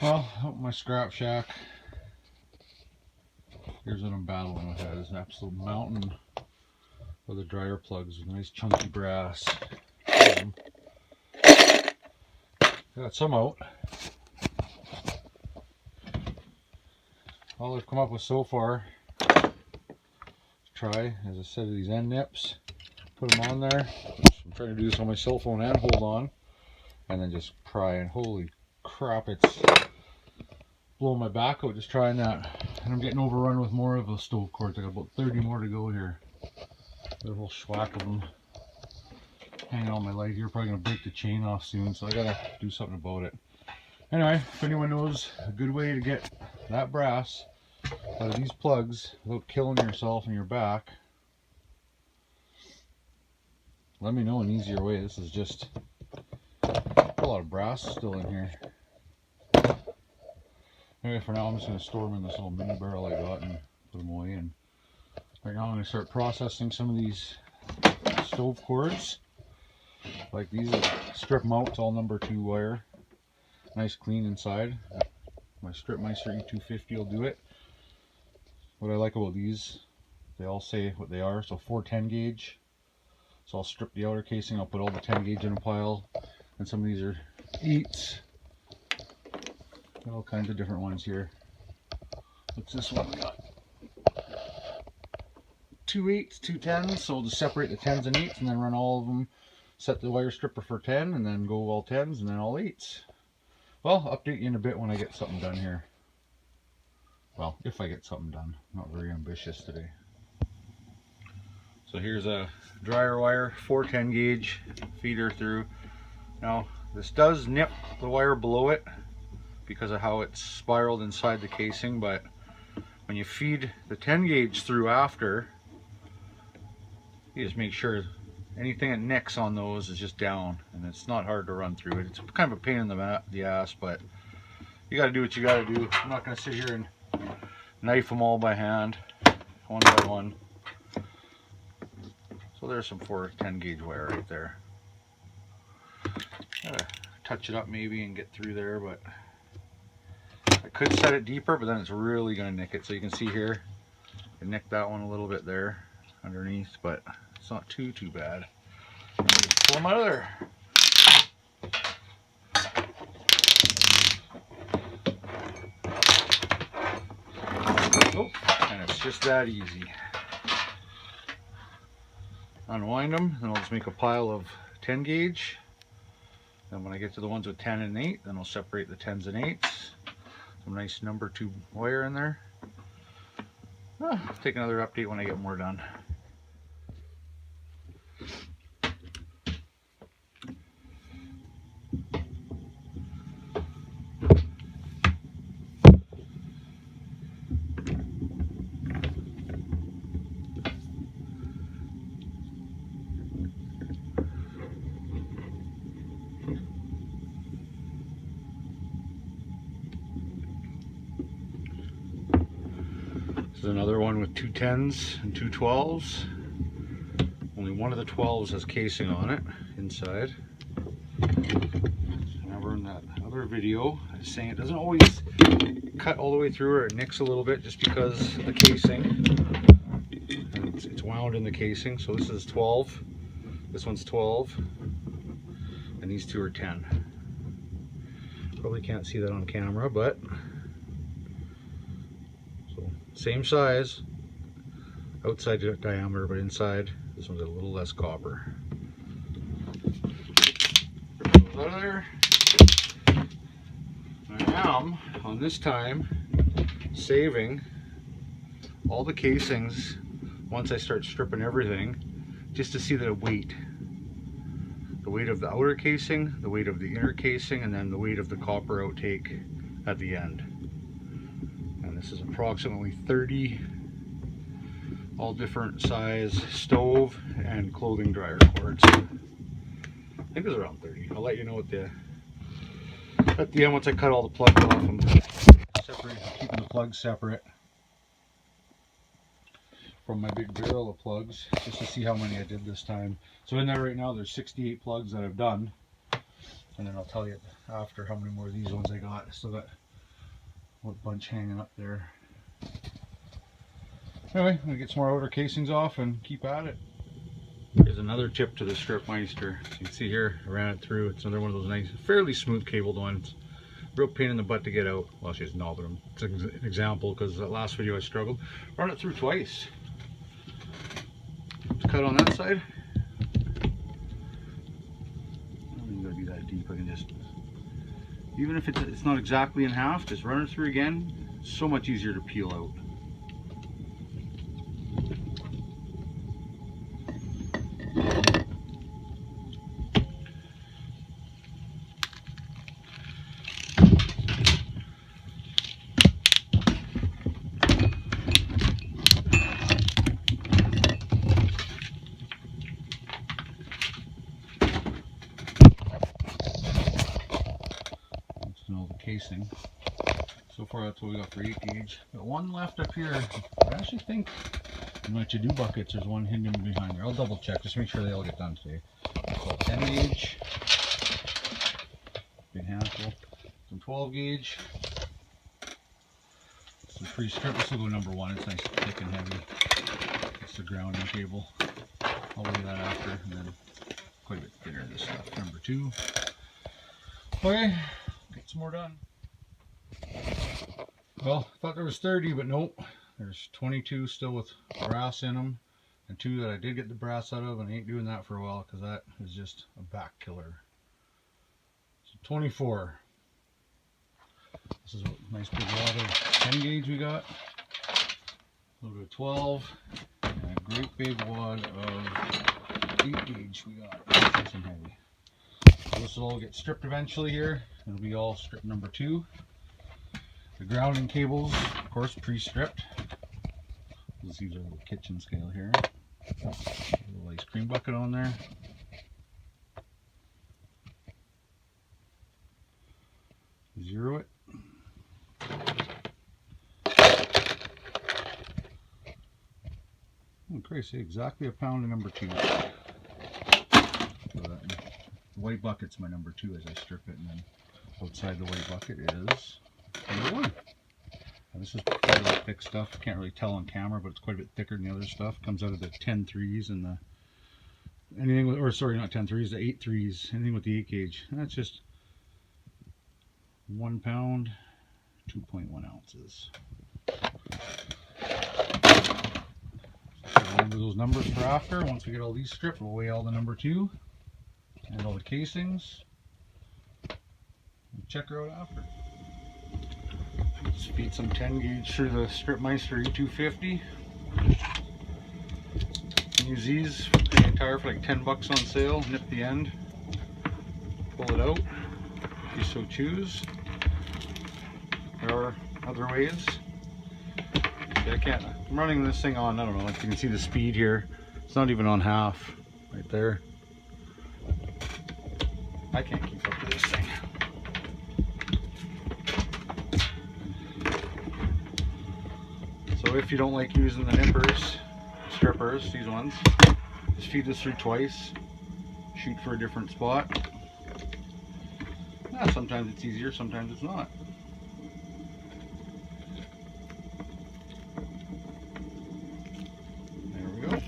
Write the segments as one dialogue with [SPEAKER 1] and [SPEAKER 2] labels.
[SPEAKER 1] Well, out in my scrap shack, here's what I'm battling with. That is an absolute mountain of the dryer plugs with nice chunky brass. Got some out. All I've come up with so far to try, as I said, these end nips. Put them on there. I'm trying to do this on my cell phone and hold on, and then just pry. And holy crap, it's blowing my back out just trying that. And I'm getting overrun with more of those stove cords. I got about 30 more to go here. There's a whole schwack of them hanging on my leg here. Probably gonna break the chain off soon, so I gotta do something about it. Anyway, if anyone knows a good way to get that brass out of these plugs without killing yourself and your back, let me know an easier way. This is just a lot of brass still in here. Anyway, for now I'm just going to store them in this little mini barrel I got and put them away. And right now I'm going to start processing some of these stove cords. Like these are strip mounts, all number 2 wire. Nice clean inside. My Stripmeister E250 will do it. What I like about these, they all say what they are. So 410 gauge. So I'll strip the outer casing, I'll put all the 10 gauge in a pile. And some of these are 8s. All kinds of different ones here. What's this one we got? 2 8s, 2 10s. So we'll just separate the 10s and 8s and then run all of them. Set the wire stripper for 10 and then go all 10s and then all 8s. Well, update you in a bit when I get something done here. Well, if I get something done. I'm not very ambitious today. So here's a dryer wire, 410 gauge feeder through. Now this does nip the wire below it because of how it's spiraled inside the casing, but when you feed the 10 gauge through after, you just make sure anything that nicks on those is just down, and it's not hard to run through it. It's kind of a pain in the ass, but you got to do what you got to do. I'm not going to sit here and knife them all by hand, one by one. So there's some 410 gauge wire right there. Gotta touch it up maybe and get through there, but I could set it deeper, but then it's really going to nick it. So you can see here, I nicked that one a little bit there underneath, but it's not too bad. Just pull them out of there. Oh, and it's just that easy. Unwind them, then I'll just make a pile of 10 gauge. Then when I get to the ones with 10 and 8, then I'll separate the 10s and 8s. Some nice number 2 wire in there. Take another update when I get more done. This is another one with 2 10s and 2 12s. Only one of the 12s has casing on it inside. Remember in that other video I was saying it doesn't always cut all the way through, or it nicks a little bit just because of the casing. And it's wound in the casing. So this is 12, this one's 12, and these two are 10. Probably can't see that on camera, but same size, outside diameter, but inside this one's a little less copper. Out of there. I am on this time saving all the casings once I start stripping everything, just to see the weight of the outer casing, the weight of the inner casing, and then the weight of the copper outtake at the end. This is approximately 30 all different size stove and clothing dryer cords. I think it's around 30. I'll let you know at the end once I cut all the plugs off. I'm keeping the plugs separate from my big barrel of plugs, just to see how many I did this time. So in there right now there's 68 plugs that I've done, and then I'll tell you after how many more of these ones I got. So that What bunch hanging up there. Anyway, I'm gonna get some more outer casings off and keep at it. Here's another tip to the Stripmeister. So you can see here, I ran it through. It's another one of those nice, fairly smooth cabled ones. Real pain in the butt to get out. Well, she's not, but it's an example because that last video I struggled. Run it through twice. Cut on that side. I don't even gotta be that deep. I can just, even if it's not exactly in half, just run it through again. It's so much easier to peel out. Casing. So far that's what we got for 8 gauge. Got one left up here. I actually think in my to-do buckets there's one hidden behind there. I'll double check just to make sure they all get done today. So 10 gauge, big handful, some 12 gauge, some pre-strip. This will go number 1. It's nice, thick and heavy. It's the grounding cable. I'll weigh that after, and then quite a bit thinner this stuff. Number 2. Okay. Get some more done. Well, I thought there was 30, but nope. There's 22 still with brass in them, and 2 that I did get the brass out of, and I ain't doing that for a while because that is just a back killer. So 24. This is a nice big wad of 10 gauge we got. A little bit of 12, and a great big wad of 8 gauge we got. Nice and heavy. So this will all get stripped eventually here. It'll be all strip number 2. The grounding cables, of course, pre-stripped. These are a little kitchen scale here. A little ice cream bucket on there. Zero it. Oh, crazy, exactly a pound of number 2. The white bucket's my number 2 as I strip it, and then outside the white bucket is number 1. And this is quite a bit thick stuff. Can't really tell on camera, but it's quite a bit thicker than the other stuff. Comes out of the 10 3s and the anything with, or sorry, not 10 3s, the 8 3s. Anything with the 8 gauge. And that's just 1 pound, 2.1 ounces. So remember those numbers for after. Once we get all these stripped, we'll weigh all the number 2. And all the casings. We'll check her out after. Let's feed some 10 gauge through the Stripmeister E250. Use these for the entire for like 10 bucks on sale. Nip the end. Pull it out if you so choose. There are other ways. I'm running this thing on, I don't know if you can see the speed here. It's not even on half right there. I can't keep up with this thing. So if you don't like using the nippers, strippers, these ones, just feed this through twice, shoot for a different spot. Sometimes it's easier, sometimes it's not. There we go.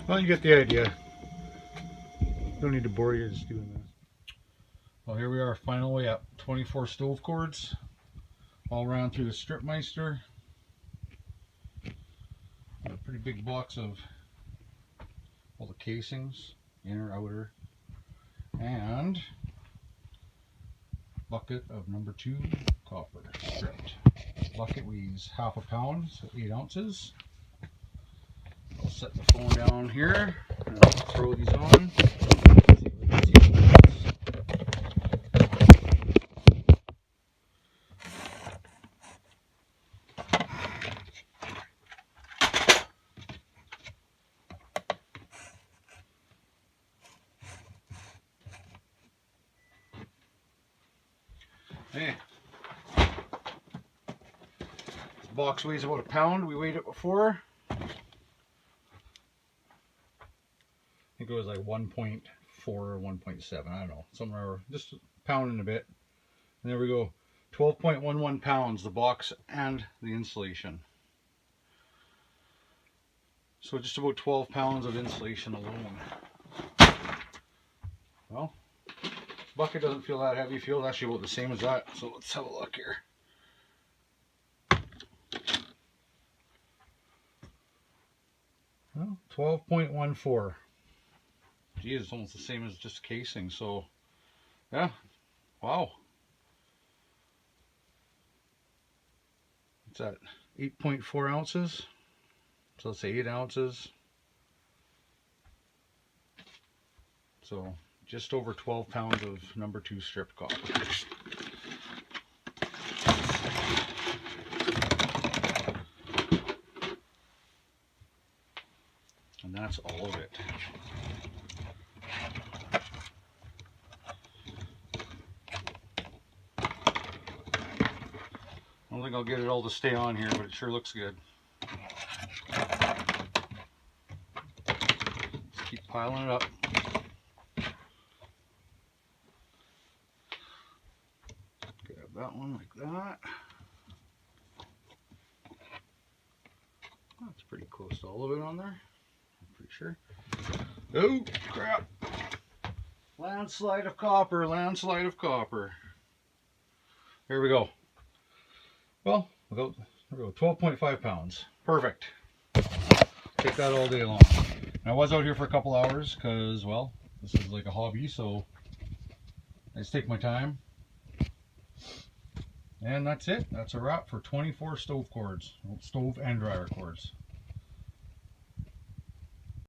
[SPEAKER 1] Well, you get the idea. Don't need to bore you just doing this. Well, here we are, final way up. 24 stove cords, all around through the Stripmeister. Got a pretty big box of all the casings, inner, outer, and bucket of number 2 copper stripped. Bucket weighs half a pound, so 8 ounces. I'll set the phone down here and I'll throw these on. Hey, this box weighs about a pound. We weighed it before. I think it was like 1.4 or 1.7. I don't know, somewhere just a pound and a bit. And there we go, 12.11 pounds, the box and the insulation. So just about 12 pounds of insulation alone. Well, bucket doesn't feel that heavy. Feels actually about the same as that. So let's have a look here. Well, 12.14. Geez, it's almost the same as just casing. So yeah, wow. What's that? 8.4 ounces. So let's say 8 ounces. So just over 12 pounds of number 2 stripped copper. And that's all of it. I don't think I'll get it all to stay on here, but it sure looks good. Let's keep piling it up. Grab that one like that. That's pretty close to all of it on there. I'm pretty sure. Oh, crap. Landslide of copper, landslide of copper. Here we go. Well, there we go, 12.5 pounds. Perfect. Take that all day long. And I was out here for a couple hours because, well, this is like a hobby, so I just take my time. And that's it. That's a wrap for 24 stove cords, stove and dryer cords.